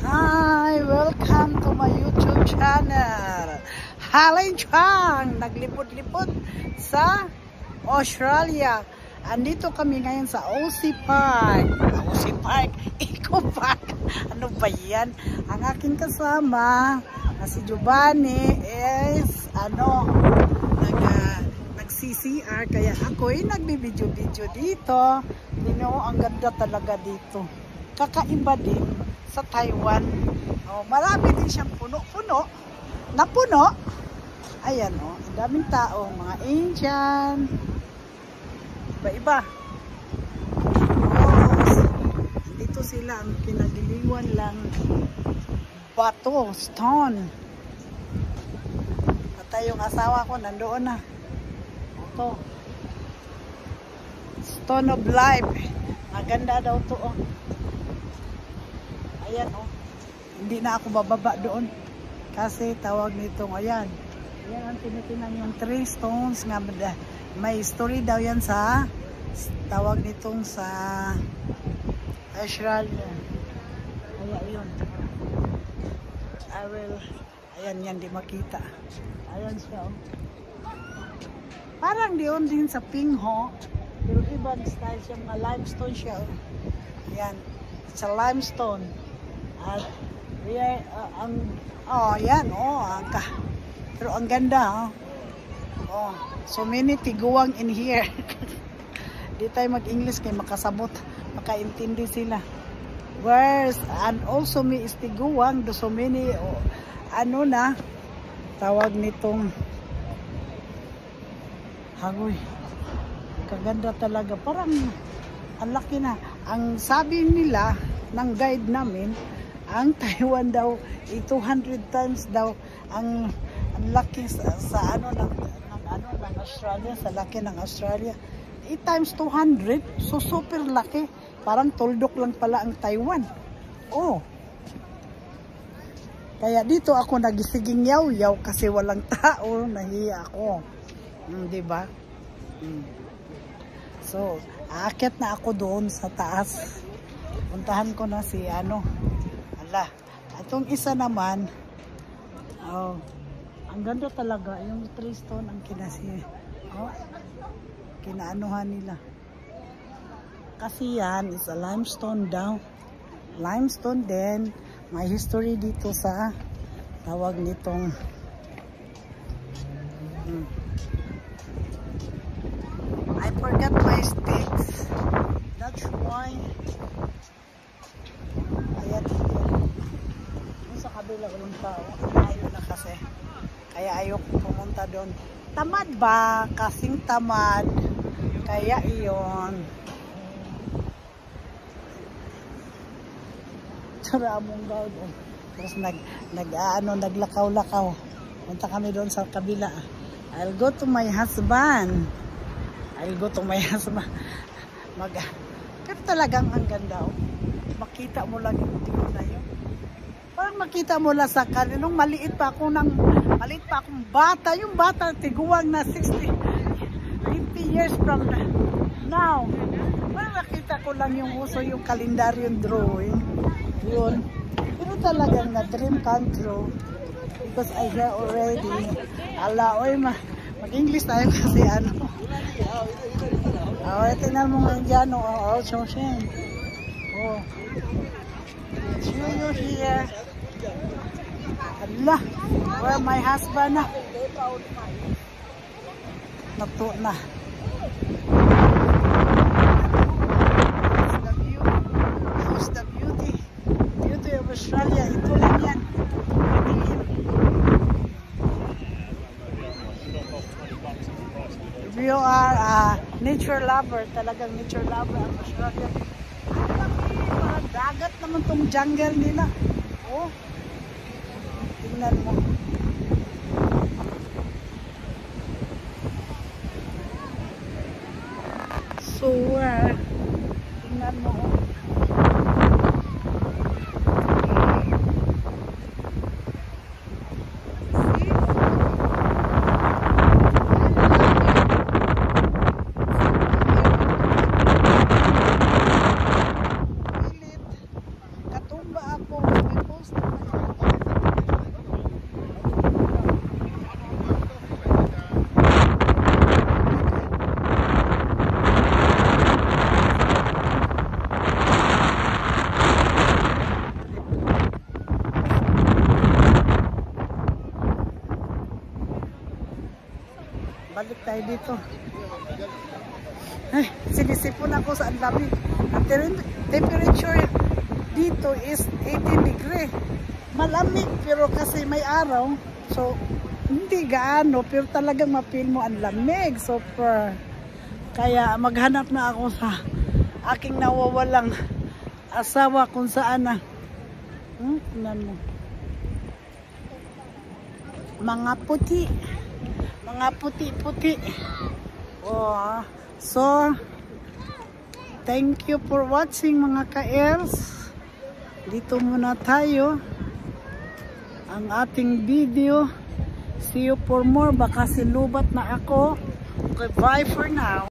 Hi! Welcome to my YouTube channel. Halin Chang! Naglipot-lipot sa Australia. Andito kami ngayon sa OC Park. OC Park? Eco Park. Ano ba yan? Ang aking kasama na si Giovanni is nag-CCR. Kaya ako'y nagbibidyo-video dito. Ang ganda talaga dito. Kakaiba din sa Taiwan. Oh, marami din siyang puno-puno. Napuno. Ayan, oh, ang daming tao, mga Asian. Iba-iba. Oh, dito sila ang kinagiliwan lang. Bato, stone. Patay yung asawa ko, nandoon na. Ito. Stone of life. Maganda daw to, oh. Ayan, oh. Hindi na ako bababa doon. Kasi tawag nitong, ayan. Ayan ang tinitingnan yung 3 stones nga. May story daw yan sa tawag nitong sa Australia. Kaya yun. Ayan yan, di makita. Ayan siya, oh. Parang diyon din sa Pingho. Pero ibang style siya, mga limestone siya, oh. Ayan. It's a limestone. At yan, pero ang ganda, oh. Oh, so many tiguang in here. Di tayo mag-English kay makasabot, makaintindi sila. And also me is tiguang, do so many, tawag nitong hagoy. Kaganda talaga, parang ang laki na. Ang sabi nila ng guide namin, ang Taiwan daw 200 times daw ang laki sa ng Australia, sa laki ng Australia. 8 times 200, so super laki. Parang tuldok lang pala ang Taiwan. Oh. Kaya dito ako nagisiging yaw-yaw kasi walang tao, nahiya ako. Di ba? So, aakyat na ako doon sa taas. Puntahan ko na si Itong isa naman, oh, ang ganda talaga. Yung 3 stone ang kinaanuhan nila. Kasi yan is a limestone daw. Limestone din. May history dito sa tawag nitong I forgot my sticks. That's why ayan. Sa kabila walang tao. Ayaw na kasi. Kaya ayaw pumunta doon. Tamad ba? Kasing tamad. Kaya iyon. Tsara mong gawin. Tapos naglakaw-lakaw. Punta kami doon sa kabila. I'll go to my husband. Pero talagang ang ganda, oh. Makita mo lang yung tingin na yun. Parang makita mo lang sa kaninong maliit pa akong bata. Yung bata tiguang na 50 years from now. Parang makita ko lang yung uso yung kalendaryong drawing. Yun. Pero talagang na dream come true. Because I hear already. Mag-English tayo kasi tingnan mo nga dyan, oh, Shoshin. Oh. You here. Allah, where my husband na? Nato na. How's the beauty? Beauty of Australia. Ito lang yan. If you are a nature lover, talagang nature lover ang Australia. Parang dagat naman tong jungle nila. Oh. Tingnan mo. So, tingnan mo. Katumba ako. Post. Balik tayo dito. Ay, sinisipon ako sa ang lamig. Ang temperature dito is 18 degree. Malamig pero kasi may araw. So, hindi gaano pero talagang mapil mo ang lamig. Super. Kaya maghanap na ako sa aking nawawalang asawa kung saan na. Tingnan mo. Mga puti. Mga puti-puti. Oh, so, thank you for watching mga ka-ers. Dito muna tayo ang ating video. See you for more. Baka silubat na ako. Okay, bye for now.